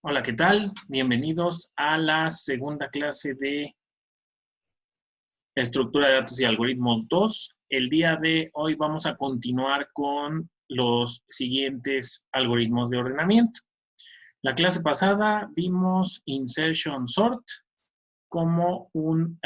Hola, ¿qué tal? Bienvenidos a la segunda clase de Estructura de Datos y Algoritmos 2. El día de hoy vamos a continuar con los siguientes algoritmos de ordenamiento. La clase pasada vimos Insertion Sort como un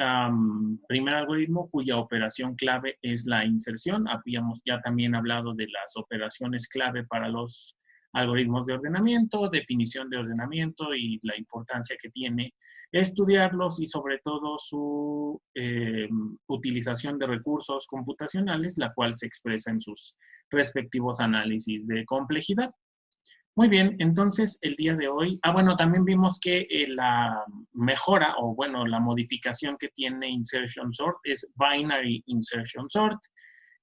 primer algoritmo cuya operación clave es la inserción. Habíamos ya también hablado de las operaciones clave para los algoritmos de ordenamiento, definición de ordenamiento y la importancia que tiene estudiarlos y sobre todo su utilización de recursos computacionales, la cual se expresa en sus respectivos análisis de complejidad. Muy bien, entonces el día de hoy, bueno, también vimos que la mejora o bueno, la modificación que tiene Insertion Sort es Binary Insertion Sort,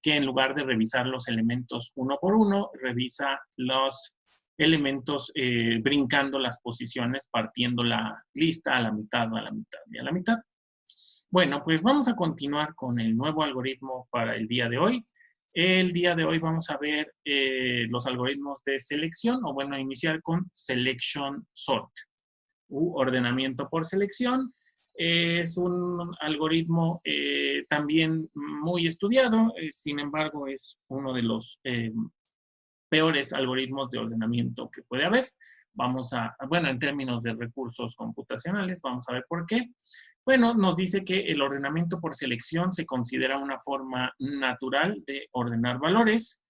que en lugar de revisar los elementos uno por uno, revisa los elementos brincando las posiciones, partiendo la lista a la mitad, a la mitad y a la mitad. Bueno, pues vamos a continuar con el nuevo algoritmo para el día de hoy. El día de hoy vamos a ver los algoritmos de selección, o bueno, iniciar con Selection Sort, u ordenamiento por selección. Es un algoritmo también muy estudiado, sin embargo, es uno de los peores algoritmos de ordenamiento que puede haber. Bueno, en términos de recursos computacionales, vamos a ver por qué. Bueno, nos dice que el ordenamiento por selección se considera una forma natural de ordenar valores.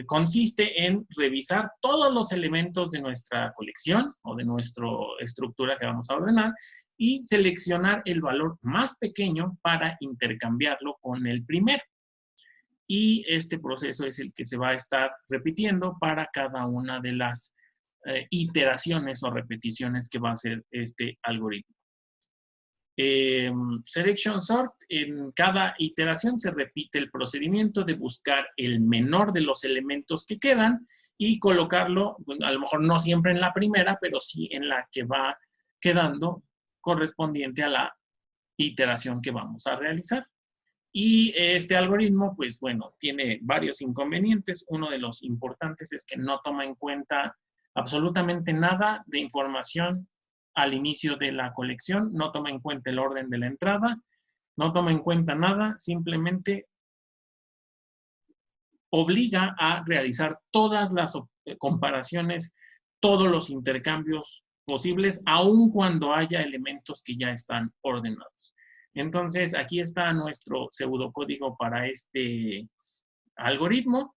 Consiste en revisar todos los elementos de nuestra colección o de nuestra estructura que vamos a ordenar y seleccionar el valor más pequeño para intercambiarlo con el primero. Y este proceso es el que se va a estar repitiendo para cada una de las iteraciones o repeticiones que va a hacer este algoritmo. Selection Sort, en cada iteración se repite el procedimiento de buscar el menor de los elementos que quedan y colocarlo, a lo mejor no siempre en la primera, pero sí en la que va quedando correspondiente a la iteración que vamos a realizar. Y este algoritmo, pues bueno, tiene varios inconvenientes. Uno de los importantes es que no toma en cuenta absolutamente nada de información al inicio de la colección, no toma en cuenta el orden de la entrada, no toma en cuenta nada, simplemente obliga a realizar todas las comparaciones, todos los intercambios posibles, aun cuando haya elementos que ya están ordenados. Entonces, aquí está nuestro pseudocódigo para este algoritmo.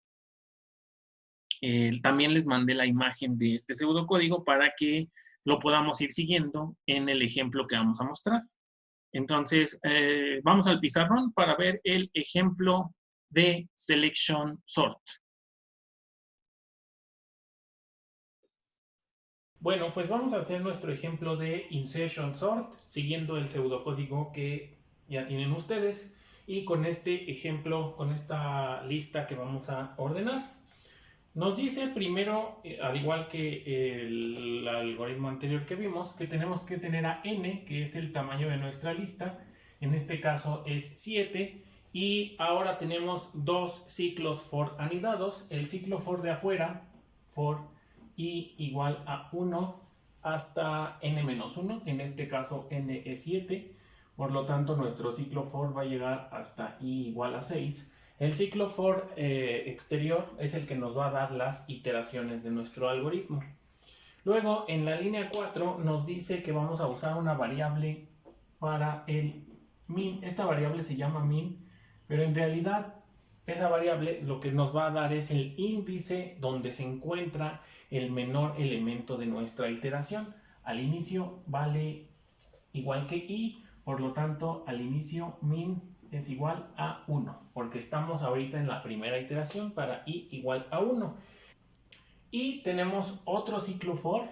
También les mandé la imagen de este pseudocódigo para que lo podamos ir siguiendo en el ejemplo que vamos a mostrar. Entonces, vamos al pizarrón para ver el ejemplo de Selection Sort. Bueno, pues vamos a hacer nuestro ejemplo de Insertion Sort, siguiendo el pseudocódigo que ya tienen ustedes. Y con este ejemplo, con esta lista que vamos a ordenar, nos dice primero, al igual que el algoritmo anterior que vimos, que tenemos que tener a n, que es el tamaño de nuestra lista. En este caso es 7. Y ahora tenemos dos ciclos for anidados. El ciclo for de afuera, for i igual a 1 hasta n-1. En este caso n es 7. Por lo tanto, nuestro ciclo for va a llegar hasta i igual a 6. El ciclo for exterior es el que nos va a dar las iteraciones de nuestro algoritmo. Luego, en la línea 4 nos dice que vamos a usar una variable para el min. Esta variable se llama min, pero en realidad esa variable lo que nos va a dar es el índice donde se encuentra el menor elemento de nuestra iteración. Al inicio vale igual que i, por lo tanto al inicio min es igual a 1, porque estamos ahorita en la primera iteración para i igual a 1. Y tenemos otro ciclo for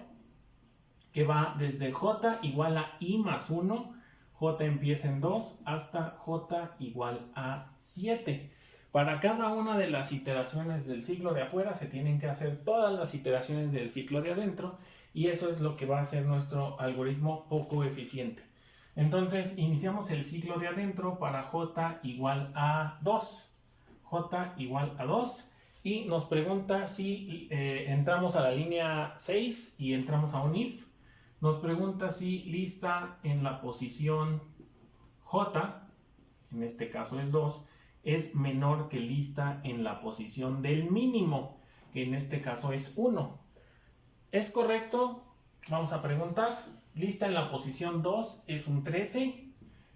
que va desde j igual a i más 1, j empieza en 2, hasta j igual a 7. Para cada una de las iteraciones del ciclo de afuera se tienen que hacer todas las iteraciones del ciclo de adentro, y eso es lo que va a hacer nuestro algoritmo poco eficiente. Entonces iniciamos el ciclo de adentro para j igual a 2. J igual a 2. Y nos pregunta si entramos a la línea 6 y entramos a un if. Nos pregunta si lista en la posición J, en este caso es 2, es menor que lista en la posición del mínimo, que en este caso es 1. ¿Es correcto? Vamos a preguntar. Lista en la posición 2 es un 13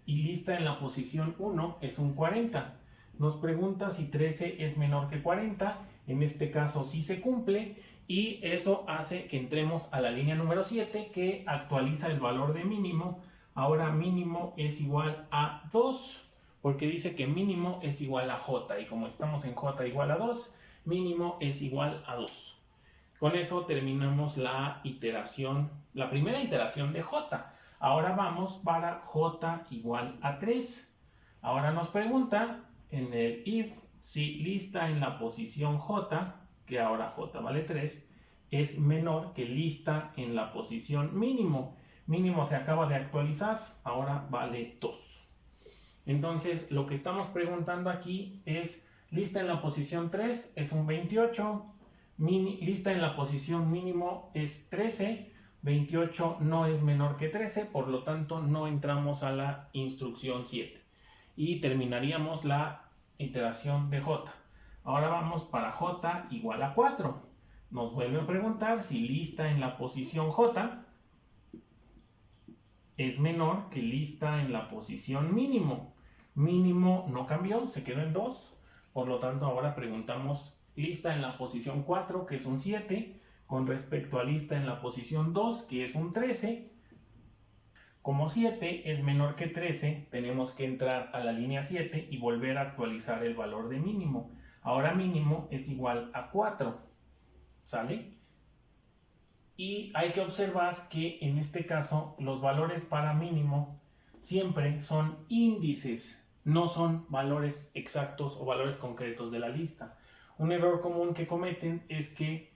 y lista en la posición 1 es un 40. Nos pregunta si 13 es menor que 40. En este caso sí se cumple y eso hace que entremos a la línea número 7 que actualiza el valor de mínimo. Ahora mínimo es igual a 2 porque dice que mínimo es igual a J y como estamos en J igual a 2, mínimo es igual a 2. Con eso terminamos la primera iteración de J. Ahora vamos para J igual a 3. Ahora nos pregunta en el if si lista en la posición J, que ahora J vale 3, es menor que lista en la posición mínimo. Mínimo se acaba de actualizar, ahora vale 2. Entonces lo que estamos preguntando aquí es lista en la posición 3 es un 28. Lista en la posición mínimo es 13, 28 no es menor que 13, por lo tanto no entramos a la instrucción 7 y terminaríamos la iteración de J. Ahora vamos para J igual a 4. Nos vuelve a preguntar si lista en la posición J es menor que lista en la posición mínimo. Mínimo no cambió, se quedó en 2, por lo tanto ahora preguntamos lista en la posición 4, que es un 7, con respecto a lista en la posición 2, que es un 13. Como 7 es menor que 13, tenemos que entrar a la línea 7 y volver a actualizar el valor de mínimo. Ahora mínimo es igual a 4, ¿sale? Y hay que observar que en este caso los valores para mínimo siempre son índices, no son valores exactos o valores concretos de la lista. Un error común que cometen es que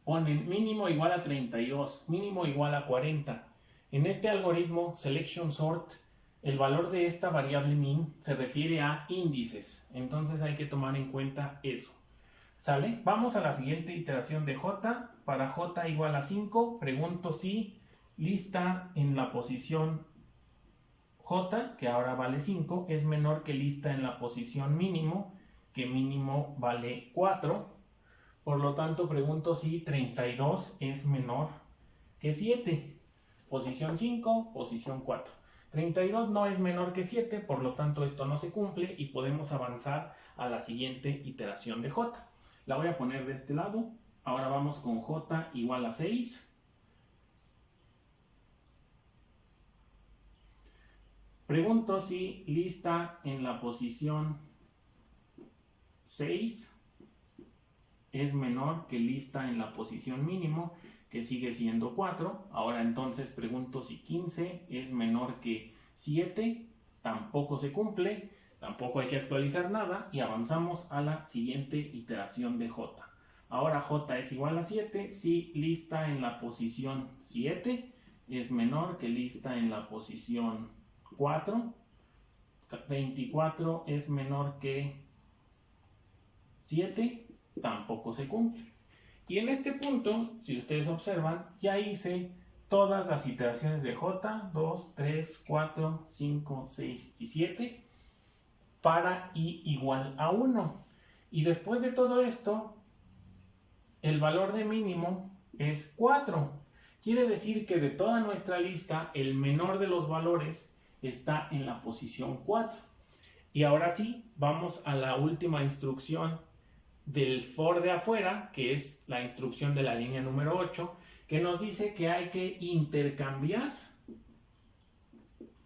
ponen mínimo igual a 32, mínimo igual a 40. En este algoritmo Selection Sort, el valor de esta variable min se refiere a índices, entonces hay que tomar en cuenta eso. ¿Sale? Vamos a la siguiente iteración de J. Para J igual a 5, pregunto si lista en la posición J, que ahora vale 5, es menor que lista en la posición mínimo, que mínimo vale 4. Por lo tanto, pregunto si 32 es menor que 7. Posición 5, posición 4. 32 no es menor que 7, por lo tanto esto no se cumple y podemos avanzar a la siguiente iteración de J. La voy a poner de este lado. Ahora vamos con J igual a 6. Pregunto si lista en la posición 6 es menor que lista en la posición mínimo, que sigue siendo 4. Ahora entonces pregunto si 15 es menor que 7. Tampoco se cumple, tampoco hay que actualizar nada y avanzamos a la siguiente iteración de J. Ahora J es igual a 7 si lista en la posición 7 es menor que lista en la posición 4. 24 es menor que 7, tampoco se cumple. Y en este punto, si ustedes observan, ya hice todas las iteraciones de J, 2, 3, 4, 5, 6 y 7 para i igual a 1. Y después de todo esto, el valor de mínimo es 4. Quiere decir que de toda nuestra lista, el menor de los valores está en la posición 4. Y ahora sí, vamos a la última instrucción del for de afuera, que es la instrucción de la línea número 8, que nos dice que hay que intercambiar,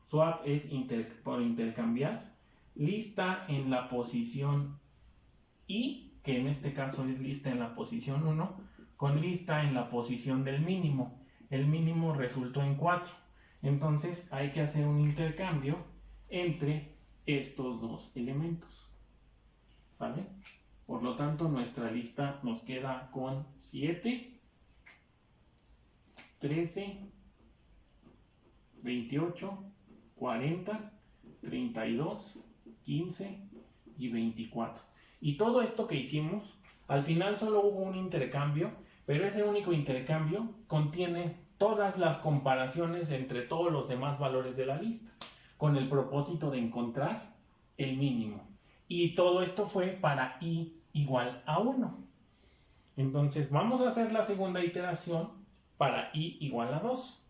swap es por intercambiar, lista en la posición i, que en este caso es lista en la posición 1, con lista en la posición del mínimo. El mínimo resultó en 4. Entonces hay que hacer un intercambio entre estos dos elementos. ¿Vale? Por lo tanto, nuestra lista nos queda con 7, 13, 28, 40, 32, 15 y 24. Y todo esto que hicimos Al final solo hubo un intercambio, pero ese único intercambio contiene todas las comparaciones entre todos los demás valores de la lista, con el propósito de encontrar el mínimo. Y todo esto fue para i igual a 1. Entonces vamos a hacer la segunda iteración para i igual a 2.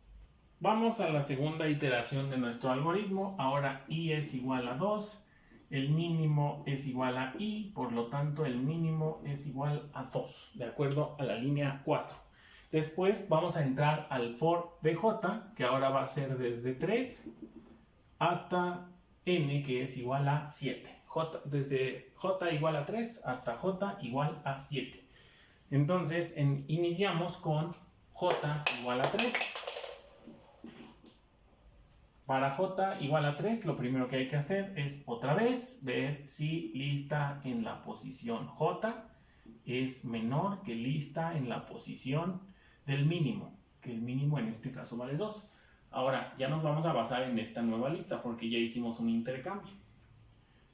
Vamos a la segunda iteración de nuestro algoritmo. Ahora i es igual a 2. El mínimo es igual a i, por lo tanto el mínimo es igual a 2, de acuerdo a la línea 4. Después vamos a entrar al for de j, que ahora va a ser desde 3 hasta n, que es igual a 7. Desde j igual a 3 hasta j igual a 7. Entonces iniciamos con j igual a 3. Para j igual a 3, lo primero que hay que hacer es otra vez ver si lista en la posición j es menor que lista en la posición del mínimo, que el mínimo en este caso vale 2. Ahora ya nos vamos a basar en esta nueva lista porque ya hicimos un intercambio.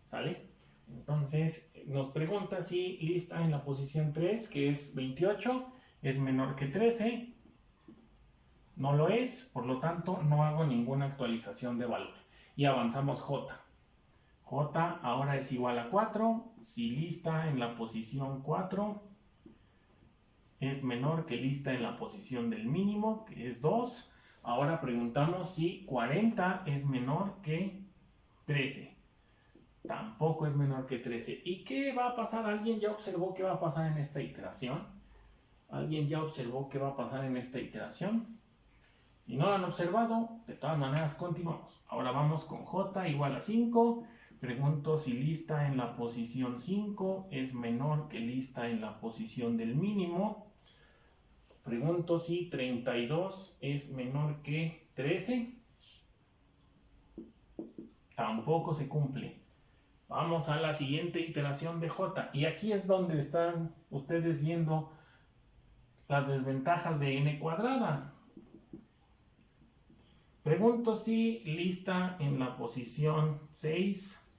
¿Sale? Entonces nos pregunta si lista en la posición 3, que es 28, es menor que 13. No lo es, por lo tanto no hago ninguna actualización de valor. Y avanzamos j. J ahora es igual a 4. Si lista en la posición 4 es menor que lista en la posición del mínimo, que es 2. Ahora preguntamos si 40 es menor que 13. Tampoco es menor que 13. ¿Y qué va a pasar? ¿Alguien ya observó qué va a pasar en esta iteración? ¿Alguien ya observó qué va a pasar en esta iteración? Si no lo han observado, de todas maneras continuamos. Ahora vamos con j igual a 5. Pregunto si lista en la posición 5 es menor que lista en la posición del mínimo. Pregunto si 32 es menor que 13. Tampoco se cumple. Vamos a la siguiente iteración de j. Y aquí es donde están ustedes viendo las desventajas de n cuadrada. Pregunto si lista en la posición 6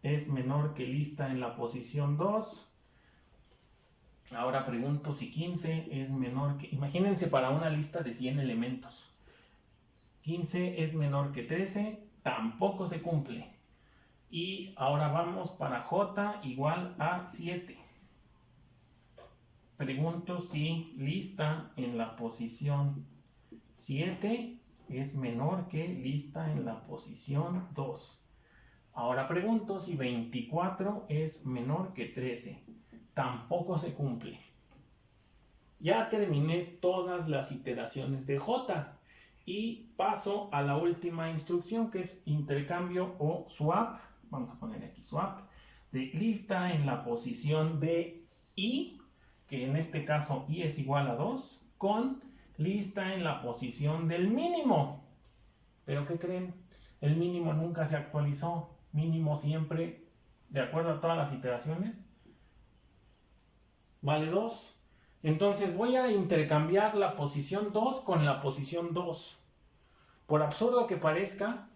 es menor que lista en la posición 2. Ahora pregunto si 15 es menor que... Imagínense para una lista de 100 elementos. 15 es menor que 13. Tampoco se cumple. Y ahora vamos para j igual a 7. Pregunto si lista en la posición 7 es menor que lista en la posición 2. Ahora pregunto si 24 es menor que 13. Tampoco se cumple. Ya terminé todas las iteraciones de j y paso a la última instrucción, que es intercambio o swap. Vamos a poner aquí swap de lista en la posición de i, que en este caso i es igual a 2, con lista en la posición del mínimo. ¿Pero qué creen? El mínimo nunca se actualizó. Mínimo siempre, de acuerdo a todas las iteraciones, vale 2. Entonces voy a intercambiar la posición 2 con la posición 2. Por absurdo que parezca,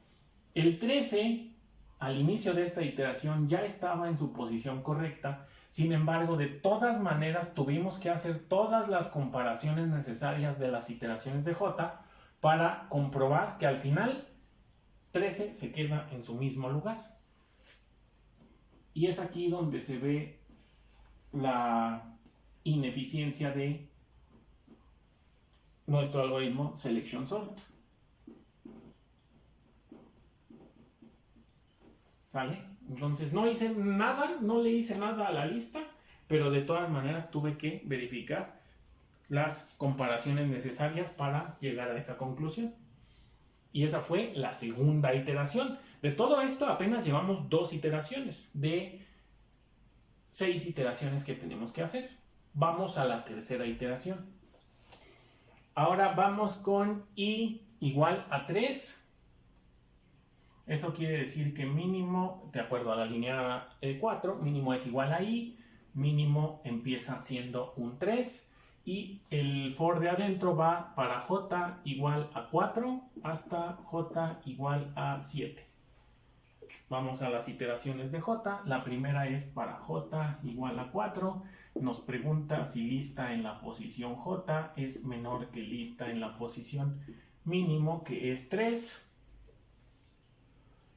el 13 al inicio de esta iteración ya estaba en su posición correcta. Sin embargo, de todas maneras tuvimos que hacer todas las comparaciones necesarias de las iteraciones de j para comprobar que al final 13 se queda en su mismo lugar. Y es aquí donde se ve la ineficiencia de nuestro algoritmo Selection Sort. ¿Sale? Entonces no hice nada, no le hice nada a la lista, pero de todas maneras tuve que verificar las comparaciones necesarias para llegar a esa conclusión. Y esa fue la segunda iteración. De todo esto apenas llevamos 2 iteraciones de 6 iteraciones que tenemos que hacer. Vamos a la tercera iteración. Ahora vamos con i igual a 3. Eso quiere decir que mínimo, de acuerdo a la línea 4, mínimo es igual a i, mínimo empieza siendo un 3 y el for de adentro va para j igual a 4 hasta j igual a 7. Vamos a las iteraciones de J. La primera es para J igual a 4. Nos pregunta si lista en la posición J es menor que lista en la posición mínimo, que es 3.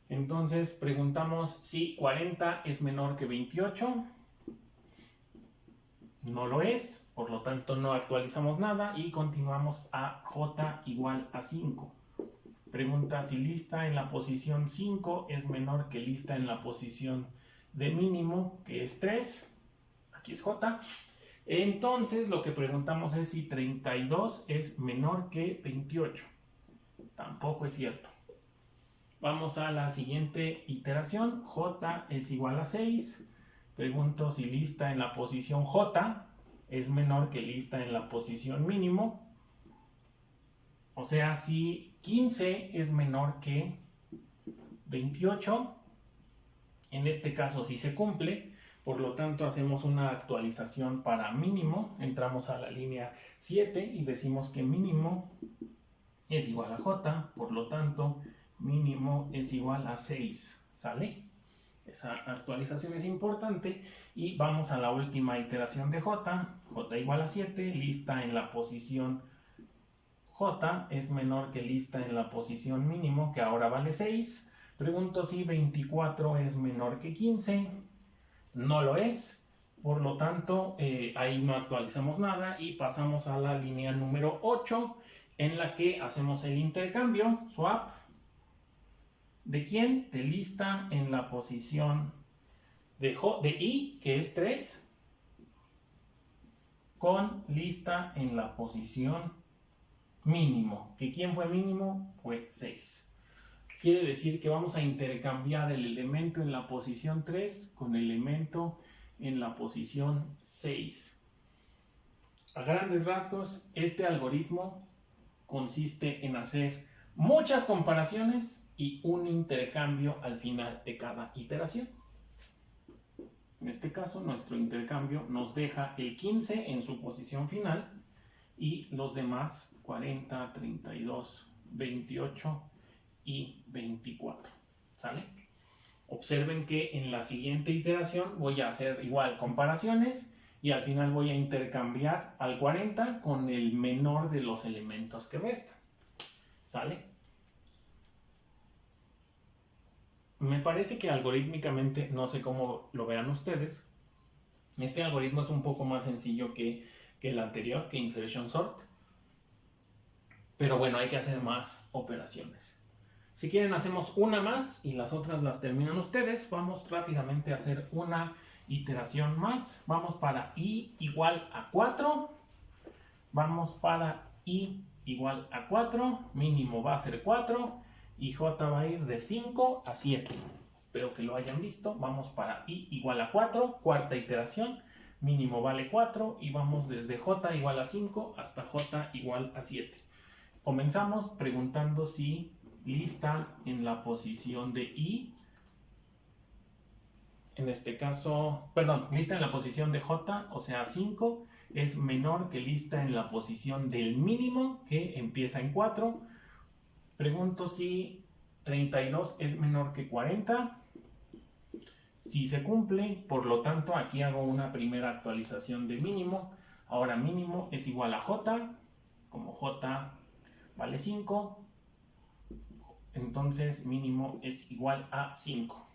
Entonces preguntamos si 40 es menor que 28. No lo es, por lo tanto no actualizamos nada y continuamos a J igual a 5. Pregunta si lista en la posición 5 es menor que lista en la posición de mínimo, que es 3. Aquí es J. Entonces lo que preguntamos es si 32 es menor que 28. Tampoco es cierto. Vamos a la siguiente iteración. J es igual a 6. Pregunto si lista en la posición J es menor que lista en la posición mínimo. O sea, si 15 es menor que 28, en este caso sí se cumple, por lo tanto hacemos una actualización para mínimo, entramos a la línea 7 y decimos que mínimo es igual a J, por lo tanto mínimo es igual a 6, ¿sale? Esa actualización es importante y vamos a la última iteración de J, J igual a 7, lista en la posición J es menor que lista en la posición mínimo, que ahora vale 6. Pregunto si 24 es menor que 15. No lo es. Por lo tanto, ahí no actualizamos nada y pasamos a la línea número 8, en la que hacemos el intercambio, swap. ¿De quién? De lista en la posición de I, que es 3, con lista en la posición mínimo, que ¿quién fue mínimo? Fue 6. Quiere decir que vamos a intercambiar el elemento en la posición 3 con el elemento en la posición 6. A grandes rasgos, este algoritmo consiste en hacer muchas comparaciones y un intercambio al final de cada iteración. En este caso, nuestro intercambio nos deja el 15 en su posición final y los demás 40, 32, 28 y 24. ¿Sale? Observen que en la siguiente iteración voy a hacer igual comparaciones y al final voy a intercambiar al 40 con el menor de los elementos que restan. ¿Sale? Me parece que algorítmicamente, no sé cómo lo vean ustedes, este algoritmo es un poco más sencillo que el anterior, que insertion sort. Pero bueno, hay que hacer más operaciones. Si quieren hacemos una más y las otras las terminan ustedes. Vamos rápidamente a hacer una iteración más. Vamos para i igual a 4. Vamos para i igual a 4. Mínimo va a ser 4. Y j va a ir de 5 a 7. Espero que lo hayan visto. Vamos para i igual a 4. Cuarta iteración. Mínimo vale 4 y vamos desde j igual a 5 hasta j igual a 7. Comenzamos preguntando si lista en la posición de i, en este caso, perdón, lista en la posición de j, o sea 5, es menor que lista en la posición del mínimo, que empieza en 4. Pregunto si 32 es menor que 40. Si se cumple, por lo tanto aquí hago una primera actualización de mínimo. Ahora mínimo es igual a j, como j vale 5, entonces mínimo es igual a 5.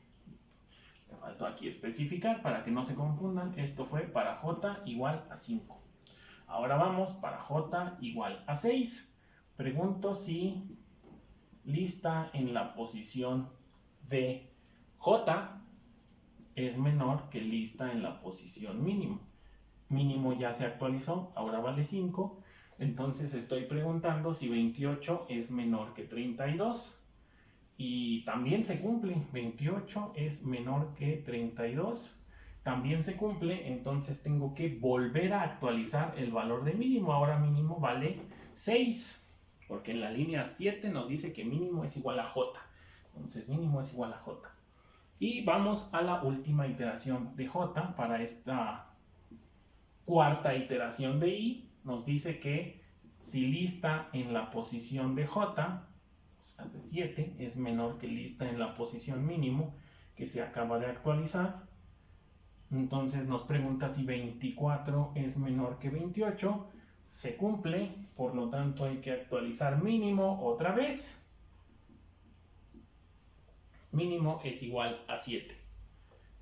Me faltó aquí especificar para que no se confundan, esto fue para j igual a 5. Ahora vamos para j igual a 6. Pregunto si lista en la posición de j es menor que lista en la posición mínimo. Mínimo ya se actualizó, ahora vale 5. Entonces estoy preguntando si 28 es menor que 32. Y también se cumple, 28 es menor que 32. También se cumple, entonces tengo que volver a actualizar el valor de mínimo. Ahora mínimo vale 6, porque en la línea 7 nos dice que mínimo es igual a j. Entonces mínimo es igual a j. Y vamos a la última iteración de j. Para esta cuarta iteración de i, nos dice que si lista en la posición de j, o sea de 7, es menor que lista en la posición mínimo, que se acaba de actualizar. Entonces nos pregunta si 24 es menor que 28. Se cumple, por lo tanto hay que actualizar mínimo otra vez. Mínimo es igual a 7.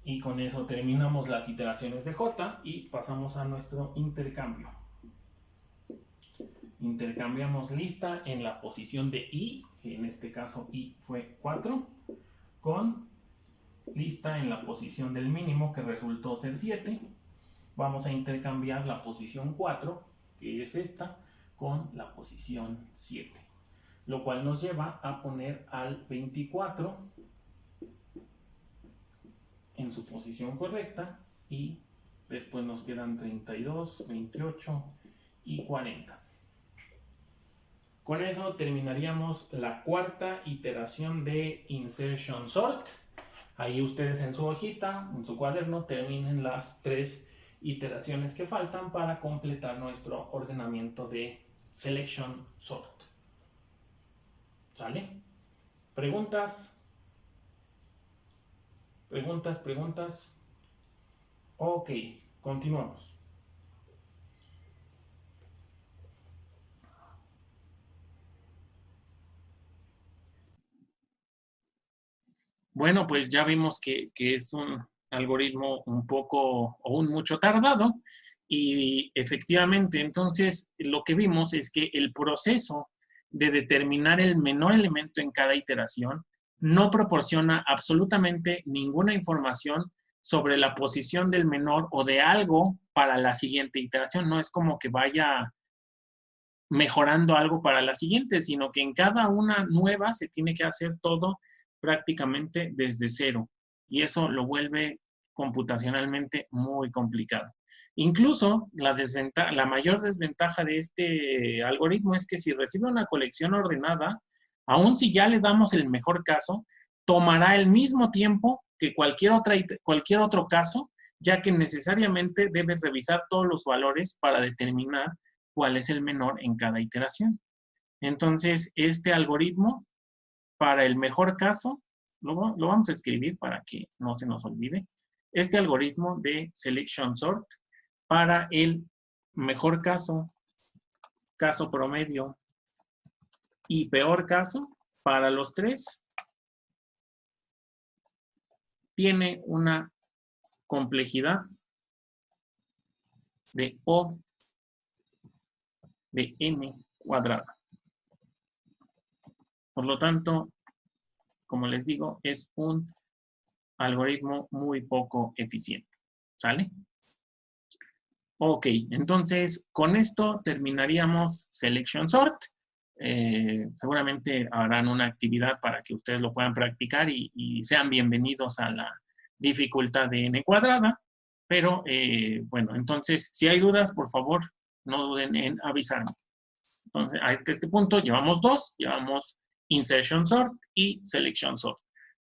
Y con eso terminamos las iteraciones de J y pasamos a nuestro intercambio. Intercambiamos lista en la posición de I, que en este caso I fue 4, con lista en la posición del mínimo, que resultó ser 7. Vamos a intercambiar la posición 4, que es esta, con la posición 7. Lo cual nos lleva a poner al 24 en su posición correcta y después nos quedan 32, 28 y 40. Con eso terminaríamos la cuarta iteración de Insertion Sort. Ahí ustedes en su hojita, en su cuaderno, terminen las 3 iteraciones que faltan para completar nuestro ordenamiento de Selection Sort. ¿Sale? ¿Preguntas? ¿Preguntas? Ok, continuamos. Bueno, pues ya vimos que es un algoritmo un poco o un mucho tardado y efectivamente entonces lo que vimos es que el proceso de determinar el menor elemento en cada iteración no proporciona absolutamente ninguna información sobre la posición del menor o de algo para la siguiente iteración. No es como que vaya mejorando algo para la siguiente, sino que en cada una nueva se tiene que hacer todo prácticamente desde cero. Y eso lo vuelve computacionalmente muy complicado. Incluso la mayor desventaja de este algoritmo es que si recibe una colección ordenada, aun si ya le damos el mejor caso, tomará el mismo tiempo que cualquier otro caso, ya que necesariamente debe revisar todos los valores para determinar cuál es el menor en cada iteración. Entonces, este algoritmo, para el mejor caso, lo vamos a escribir para que no se nos olvide. Este algoritmo de Selection Sort, para el mejor caso, caso promedio y peor caso, para los tres, tiene una complejidad de O de n cuadrada. Por lo tanto, como les digo, es un algoritmo muy poco eficiente. ¿Sale? Ok, entonces con esto terminaríamos Selection Sort. Seguramente harán una actividad para que ustedes lo puedan practicar y sean bienvenidos a la dificultad de n cuadrada. Pero bueno, entonces si hay dudas, por favor, no duden en avisarme. Entonces, a este punto llevamos 2, llevamos Insertion Sort y Selection Sort.